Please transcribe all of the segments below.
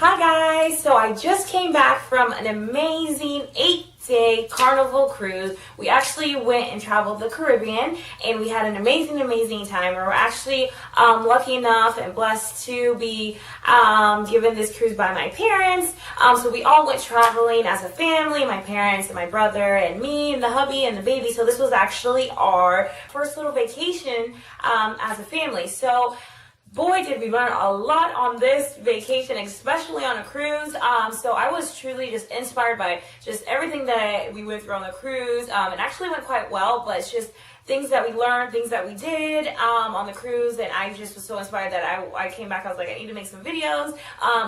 Hi guys, so I just came back from an amazing 8-day carnival cruise. We actually went and traveled the Caribbean and we had an amazing time. We were actually lucky enough and blessed to be given this cruise by my parents. So we all went traveling as a family, my parents and my brother and me and the hubby and the baby. So this was actually our first little vacation as a family. So boy, did we learn a lot on this vacation, especially on a cruise. So I was truly just inspired by just everything that we went through on the cruise. It actually went quite well, but it's just things that we learned, things that we did on the cruise, and I just was so inspired that I came back. I was like, I need to make some videos.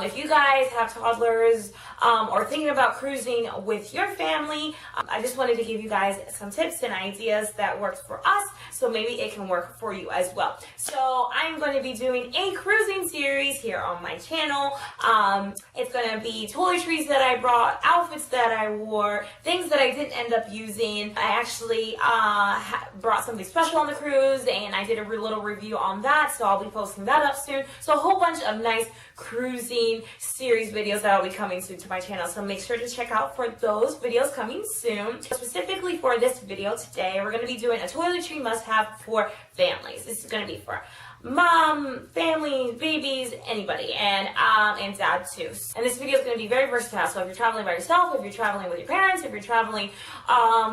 If you guys have toddlers or thinking about cruising with your family, I just wanted to give you guys some tips and ideas that worked for us, so maybe it can work for you as well. So I'm going to be doing a cruising series here on my channel. It's going to be toiletries that I brought, outfits that I wore, things that I didn't end up using. I actually brought something special on the cruise and I did a little review on that, so I'll be posting that up soon. So a whole bunch of nice cruising series videos that will be coming soon to my channel, so make sure to check out for those videos coming soon. Specifically for this video today, we're going to be doing a toiletry must-have for families. This is going to be for mom, families, babies, anybody, and dad too. And this video is going to be very versatile. So if you're traveling by yourself, if you're traveling with your parents, if you're traveling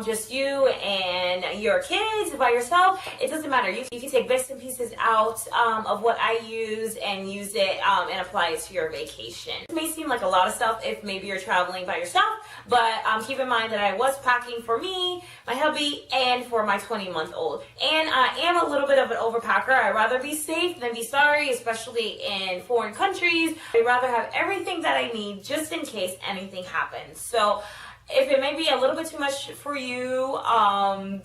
just you and your kids by yourself, it doesn't matter. You can take bits and pieces out of what I use and use it and apply it to your vacation. It may seem like a lot of stuff if maybe you're traveling by yourself, but keep in mind that I was packing for me, my hubby, and for my 20-month-old. And I am a little bit of an overpacker. I'd rather be safe than be sorry, especially in foreign countries. I'd rather have everything that I need just in case anything happens. So if it may be a little bit too much for you,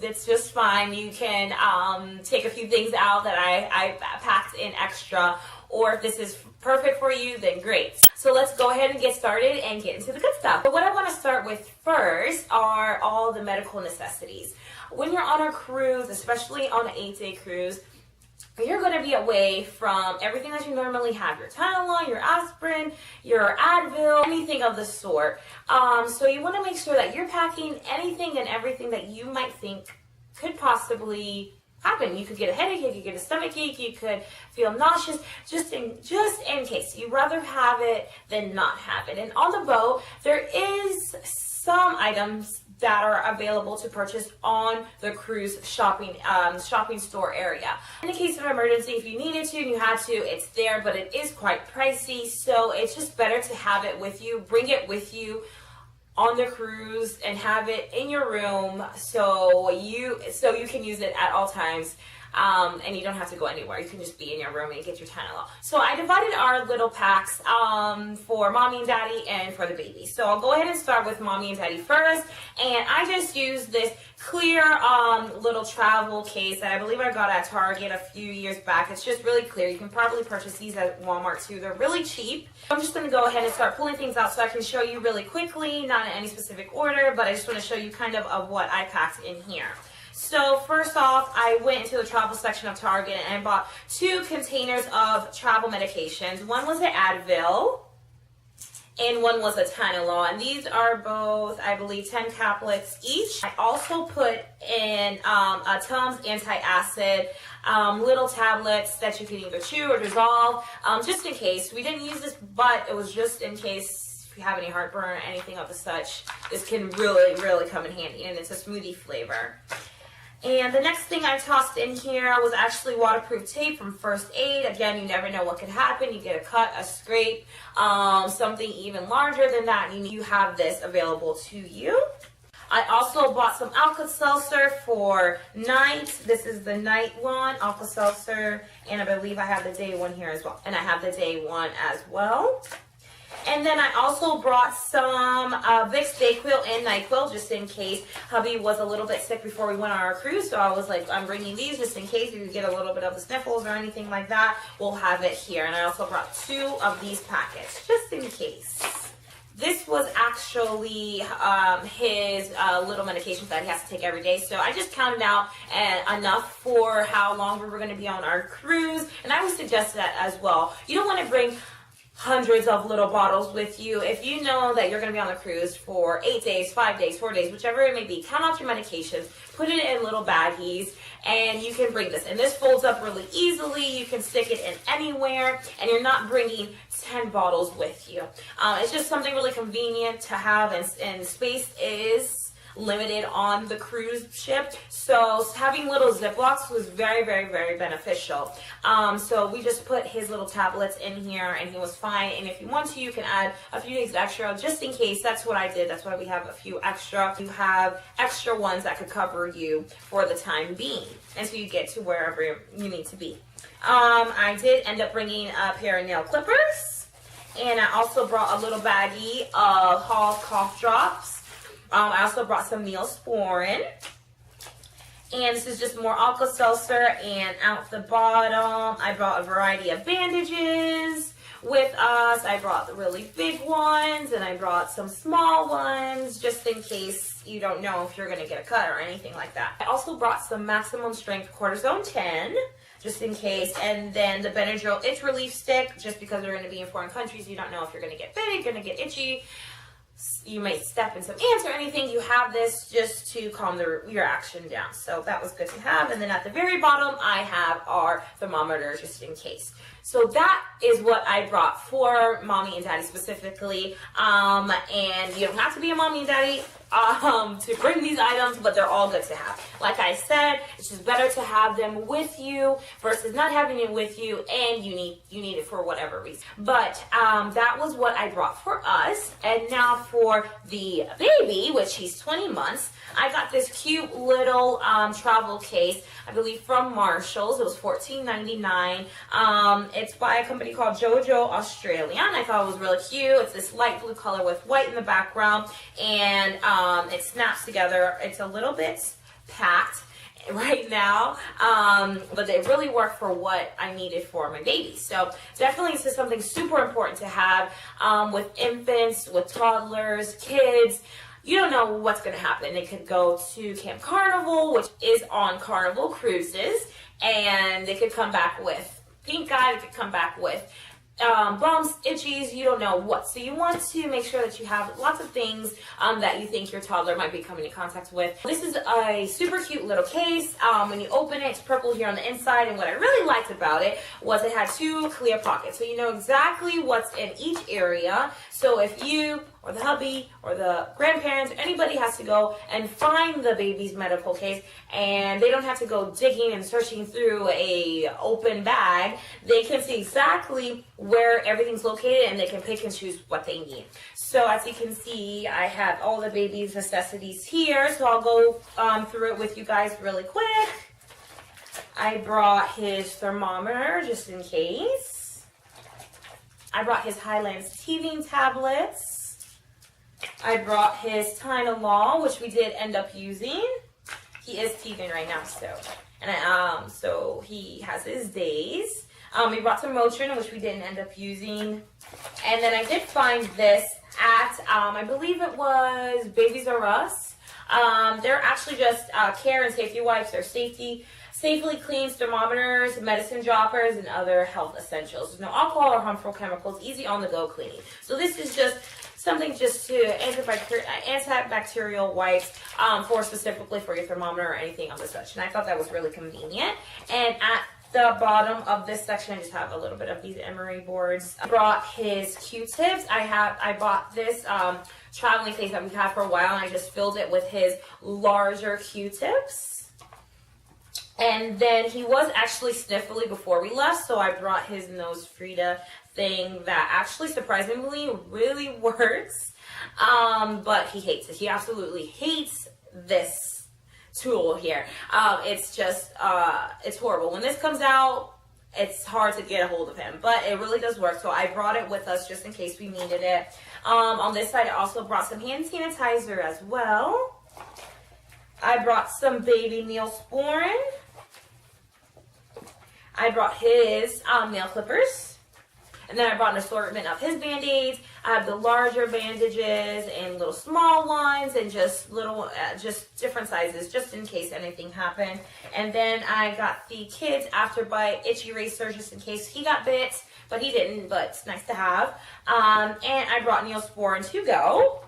it's just fine. You can take a few things out that I packed in extra, or if this is perfect for you, then great. So let's go ahead and get started and get into the good stuff. But what I want to start with first are all the medical necessities. When you're on a cruise, especially on an 8-day cruise, you're going to be away from everything that you normally have, your Tylenol, your aspirin, your Advil, anything of the sort. So you want to make sure that you're packing anything and everything that you might think could possibly happen. You could get a headache, you could get a stomach ache, you could feel nauseous, just in case. You'd rather have it than not have it. And on the boat, there is some items that are available to purchase on the cruise shopping store area. In the case of emergency, if you needed to and you had to, it's there, but it is quite pricey, so it's just better to have it with you. Bring it with you on the cruise and have it in your room so you can use it at all times. And you don't have to go anywhere. You can just be in your room and get your Tylenol. So I divided our little packs for mommy and daddy and for the baby. So I'll go ahead and start with mommy and daddy first. And I just used this clear little travel case that I believe I got at Target a few years back. It's just really clear. You can probably purchase these at Walmart too. They're really cheap. I'm just going to go ahead and start pulling things out so I can show you really quickly, not in any specific order, but I just want to show you kind of what I packed in here. So first off, I went into the travel section of Target and I bought 2 containers of travel medications. One was an Advil and one was a Tylenol. And these are both, I believe, 10 caplets each. I also put in a Tums antacid, little tablets that you can either chew or dissolve, just in case. We didn't use this, but it was just in case if you have any heartburn or anything of the such. This can really come in handy, and it's a smoothie flavor. And the next thing I tossed in here was actually waterproof tape from First Aid. Again, you never know what could happen. You get a cut, a scrape, something even larger than that, and you have this available to you. I also bought some Alka-Seltzer for night. This is the night one, Alka-Seltzer, and I believe I have the day one here as well. And I have the day one as well. And then I also brought some Vicks DayQuil and NyQuil just in case. Hubby was a little bit sick before we went on our cruise, so I was like, I'm bringing these just in case you get a little bit of the sniffles or anything like that. We'll have it here. And I also brought 2 of these packets just in case. This was actually his little medications that he has to take every day. So I just counted out enough for how long we were going to be on our cruise. And I would suggest that as well. You don't want to bring hundreds of little bottles with you. If you know that you're going to be on the cruise for 8 days, 5 days, 4 days, whichever it may be, count out your medications, put it in little baggies, and you can bring this. And this folds up really easily. You can stick it in anywhere, and you're not bringing 10 bottles with you. It's just something really convenient to have, and space is limited on the cruise ship, so having little Ziplocs was very, very, very beneficial. So we just put his little tablets in here, and he was fine. And if you want to, you can add a few days extra just in case. That's what I did. That's why we have a few extra. You have extra ones that could cover you for the time being, and so you get to wherever you need to be. I did end up bringing a pair of nail clippers, and I also brought a little baggie of Hall cough drops. I also brought some Neosporin, and this is just more Alka-Seltzer. And out the bottom, I brought a variety of bandages with us. I brought the really big ones, and I brought some small ones, just in case you don't know if you're going to get a cut or anything like that. I also brought some maximum strength cortisone 10, just in case, and then the Benadryl itch relief stick, just because we're going to be in foreign countries. You don't know if you're going to get big, going to get itchy, you may step in some ants or anything. You have this just to calm your action down. So that was good to have. And then at the very bottom, I have our thermometer just in case. So that is what I brought for mommy and daddy specifically. And you don't have to be a mommy and daddy to bring these items, but they're all good to have. Like I said, it's just better to have them with you versus not having it with you, and you need it for whatever reason. But that was what I brought for us. And now for the baby, which he's 20 months, I got this cute little travel case, I believe from Marshall's. It was $14.99. It's by a company called JoJo Australian. I thought it was really cute. It's this light blue color with white in the background, and it snaps together. It's a little bit packed right now, but they really work for what I needed for my baby. So definitely this is something super important to have with infants, with toddlers, kids. You don't know what's going to happen. They could go to Camp Carnival, which is on Carnival Cruises, and they could come back with pink eye. They could come back with bumps, itchies, you don't know what. So you want to make sure that you have lots of things that you think your toddler might be coming in contact with. This is a super cute little case. When you open it, it's purple here on the inside, and what I really liked about it was it had 2 clear pockets. So you know exactly what's in each area. So if you or the hubby or the grandparents, anybody has to go and find the baby's medical case, and they don't have to go digging and searching through a open bag. They can see exactly where everything's located, and they can pick and choose what they need. So as you can see, I have all the baby's necessities here, so I'll go through it with you guys really quick. I brought his thermometer just in case. I brought his Highlands teething tablets. I brought his Tylenol, which we did end up using. He is teething right now, so he has his days. We brought some Motrin, which we didn't end up using. And then I did find this at, I believe it was Babies R Us. They're actually just care and safety wipes. They're safely cleans thermometers, medicine droppers, and other health essentials. There's no alcohol or harmful chemicals, easy on-the-go cleaning. So this is just something just to antibacterial wipes for specifically for your thermometer or anything of the such. And I thought that was really convenient. And at the bottom of this section, I just have a little bit of these emery boards. I brought his Q-tips. I bought this traveling case that we've had for a while, and I just filled it with his larger Q-tips. And then he was actually sniffly before we left, so I brought his Nose Frida thing that actually surprisingly really works. But he hates it. He absolutely hates this tool here. It's just, it's horrible. When this comes out, it's hard to get a hold of him, but it really does work. So I brought it with us just in case we needed it. On this side, I also brought some hand sanitizer as well. I brought some baby Neosporin. I brought his nail clippers. And then I brought an assortment of his Band-Aids. I have the larger bandages and little small ones and just little, just different sizes, just in case anything happened. And then I got the kids Afterbite itchy eraser just in case he got bit, but he didn't, but it's nice to have. And I brought Neosporin to go.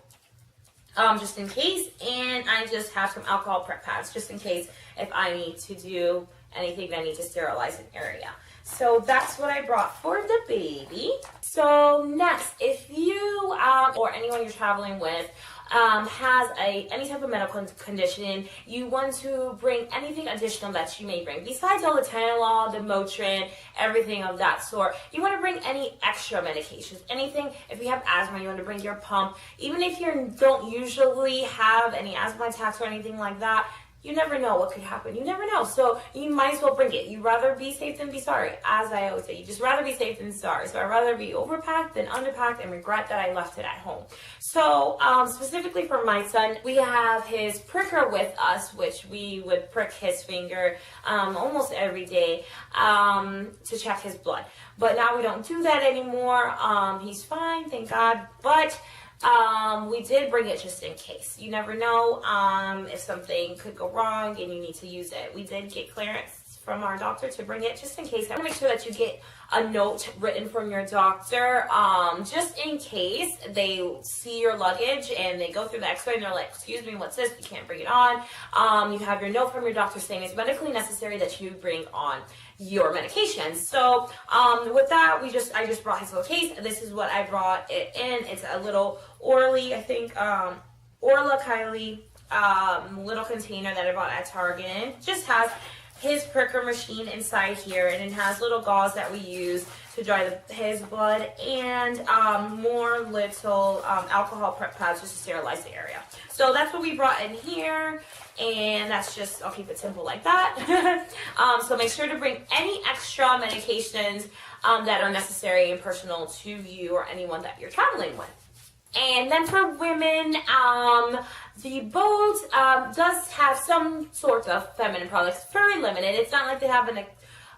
Just in case, and I just have some alcohol prep pads just in case if I need to do anything that I need to sterilize an area. So that's what I brought for the baby. So next, if you or anyone you're traveling with has any type of medical condition, you want to bring anything additional that you may bring. Besides all the Tylenol, the Motrin, everything of that sort, you want to bring any extra medications. Anything, if you have asthma, you want to bring your pump. Even if you don't usually have any asthma attacks or anything like that, you never know what could happen. You never know. So you might as well bring it. You'd rather be safe than be sorry. As I always say, you just rather be safe than sorry. So I'd rather be overpacked than underpacked and regret that I left it at home. So specifically for my son, we have his pricker with us, which we would prick his finger almost every day to check his blood. But now we don't do that anymore. He's fine, thank God. But we did bring it just in case. You never know if something could go wrong and you need to use it. We did get clearance from our doctor to bring it just in case. I want to make sure that you get a note written from your doctor just in case they see your luggage and they go through the x-ray and they're like, excuse me, what's this? You can't bring it on. You have your note from your doctor saying it's medically necessary that you bring on your medications. So with that, I just brought his little case. This is what I brought it in. It's a little Orly, I think, Orla Kylie little container that I bought at Target. And it just has his pricker machine inside here, and it has little gauze that we use to dry his blood, and more little alcohol prep pads just to sterilize the area. So that's what we brought in here, and that's just, I'll keep it simple like that. So make sure to bring any extra medications that are necessary and personal to you or anyone that you're traveling with. And then for women, the boat does have some sort of feminine products, very limited. It's not like they have an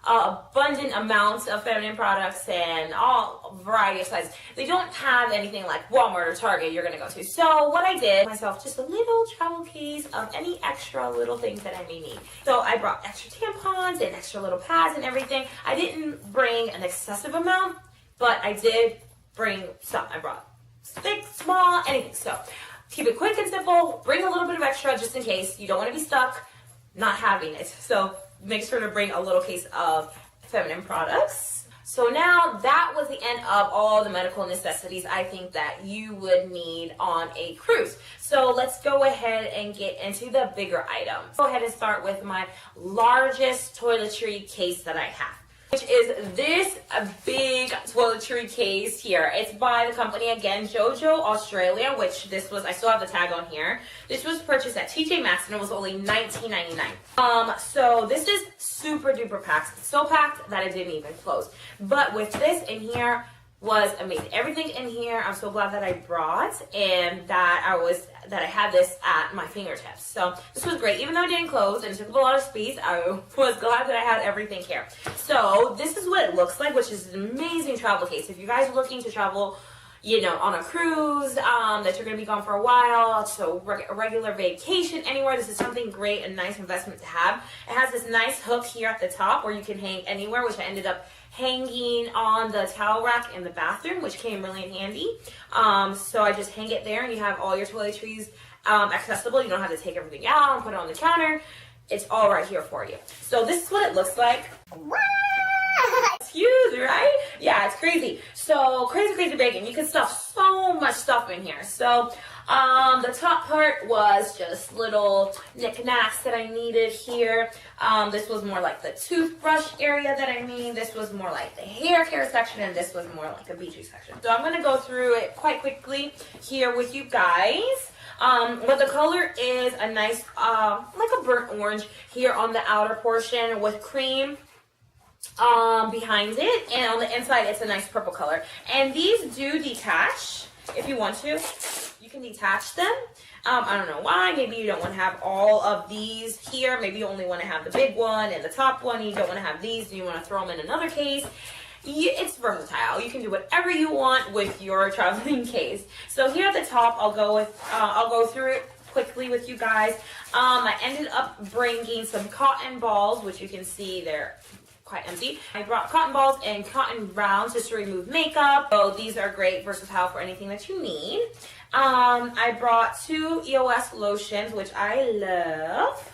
abundant amounts of feminine products and all variety of sizes. They don't have anything like Walmart or Target you're going to go to. So what I did, myself just a little travel case of any extra little things that I may need. So I brought extra tampons and extra little pads and everything. I didn't bring an excessive amount, but I did bring some. I brought big, small, anything. So keep it quick and simple. Bring a little bit of extra just in case. You don't want to be stuck not having it. So make sure to bring a little case of feminine products. So now that was the end of all the medical necessities I think that you would need on a cruise. So let's go ahead and get into the bigger items. Go ahead and start with my largest toiletry case that I have, which is this big toiletry case here. It's by the company, again, JoJo Australia, which this was, I still have the tag on here. This was purchased at TJ Maxx and it was only $19.99. So this is super duper packed. It's so packed that it didn't even close. But with this in here was amazing. Everything in here, I'm so glad that I brought and that I had this at my fingertips. So this was great. Even though it didn't close and it took up a lot of space, I was glad that I had everything here. So this is what it looks like, which is an amazing travel case. If you guys are looking to travel, you know, on a cruise, that you're going to be gone for a while, so a regular vacation anywhere, this is something great, a nice investment to have. It has this nice hook here at the top where you can hang anywhere, which I ended up hanging on the towel rack in the bathroom, which came really in handy. So I just hang it there and you have all your toiletries accessible. You don't have to take everything out and put it on the counter. It's all right here for you. So this is what it looks like. It's huge, right? Yeah, it's crazy. So crazy big, and you can stuff so much stuff in here. So the top part was just little knickknacks that I needed here. This was more like the toothbrush area that I need. This was more like the hair care section, and this was more like a beachy section. So I'm going to go through it quite quickly here with you guys. But the color is a nice, like a burnt orange here on the outer portion with cream behind it, and on the inside it's a nice purple color. And these do detach if you want to. You can detach them. I don't know why. Maybe you don't want to have all of these here. Maybe you only want to have the big one and the top one. You don't want to have these. You want to throw them in another case. it's versatile. You can do whatever you want with your traveling case. So here at the top, I'll go through it quickly with you guys. I ended up bringing some cotton balls, which you can see they're quite empty. I brought cotton balls and cotton rounds just to remove makeup. So these are great, versatile for anything that you need. I brought 2 EOS lotions, which I love.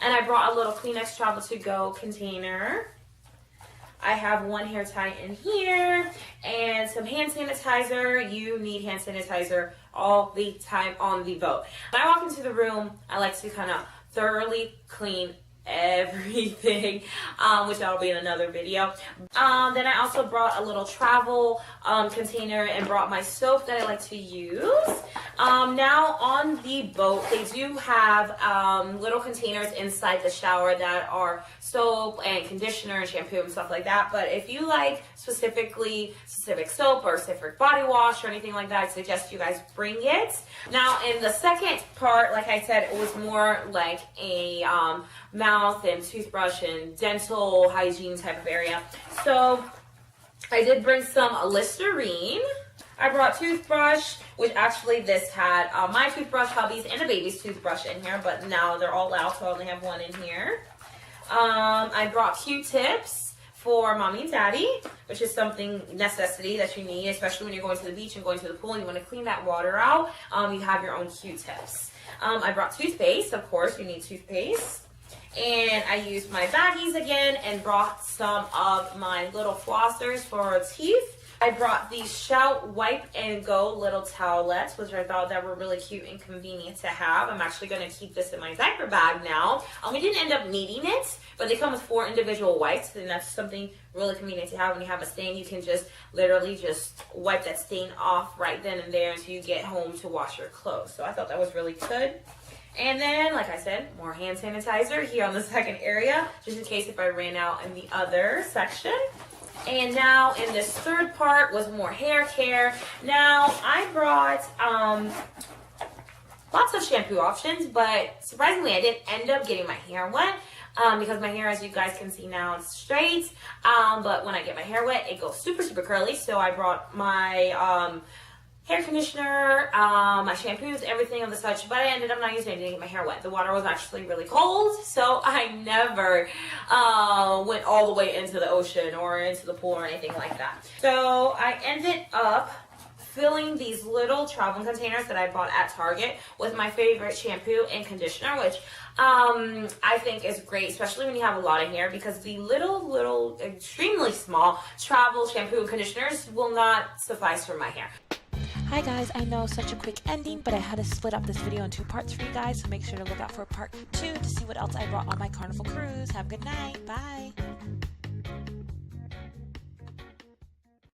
And I brought a little Kleenex Travel to Go container. I have 1 hair tie in here and some hand sanitizer. You need hand sanitizer all the time on the boat. When I walk into the room, I like to kind of thoroughly clean everything, which that'll be in another video. Then I also brought a little travel container and brought my soap that I like to use. Now on the boat, they do have little containers inside the shower that are soap and conditioner and shampoo and stuff like that. But if you like specific soap or specific body wash or anything like that, I suggest you guys bring it. Now in the second part, like I said, it was more like a mouth and toothbrush and dental hygiene type of area. So I did bring some Listerine. I brought toothbrush, which actually this had my toothbrush, hubby's, and a baby's toothbrush in here, but now they're all out, so I only have 1 in here. I brought Q-tips for mommy and daddy, which is something necessity that you need, especially when you're going to the beach and going to the pool and you want to clean that water out. You have your own Q-tips. I brought toothpaste. Of course, you need toothpaste. And I used my baggies again and brought some of my little flossers for teeth. I brought these Shout Wipe and Go little towelettes, which I thought that were really cute and convenient to have. I'm actually going to keep this in my diaper bag now. We didn't end up needing it, but they come with 4 individual wipes, and that's something really convenient to have. When you have a stain, you can just literally just wipe that stain off right then and there until you get home to wash your clothes. So I thought that was really good. And then, like I said, more hand sanitizer here on the second area, just in case if I ran out in the other section. And now in this third part was more hair care. Now I brought lots of shampoo options, but surprisingly I didn't end up getting my hair wet because my hair, as you guys can see now, is straight. But when I get my hair wet, it goes super, super curly. So I brought my hair conditioner, my shampoos, everything of the such, but I ended up not using anything to get my hair wet. The water was actually really cold, so I never went all the way into the ocean or into the pool or anything like that. So I ended up filling these little travel containers that I bought at Target with my favorite shampoo and conditioner, which I think is great, especially when you have a lot of hair, because the little, extremely small travel shampoo and conditioners will not suffice for my hair. Hi guys, I know such a quick ending, but I had to split up this video in 2 parts for you guys, so make sure to look out for part 2 to see what else I brought on my Carnival cruise. Have a good night. Bye.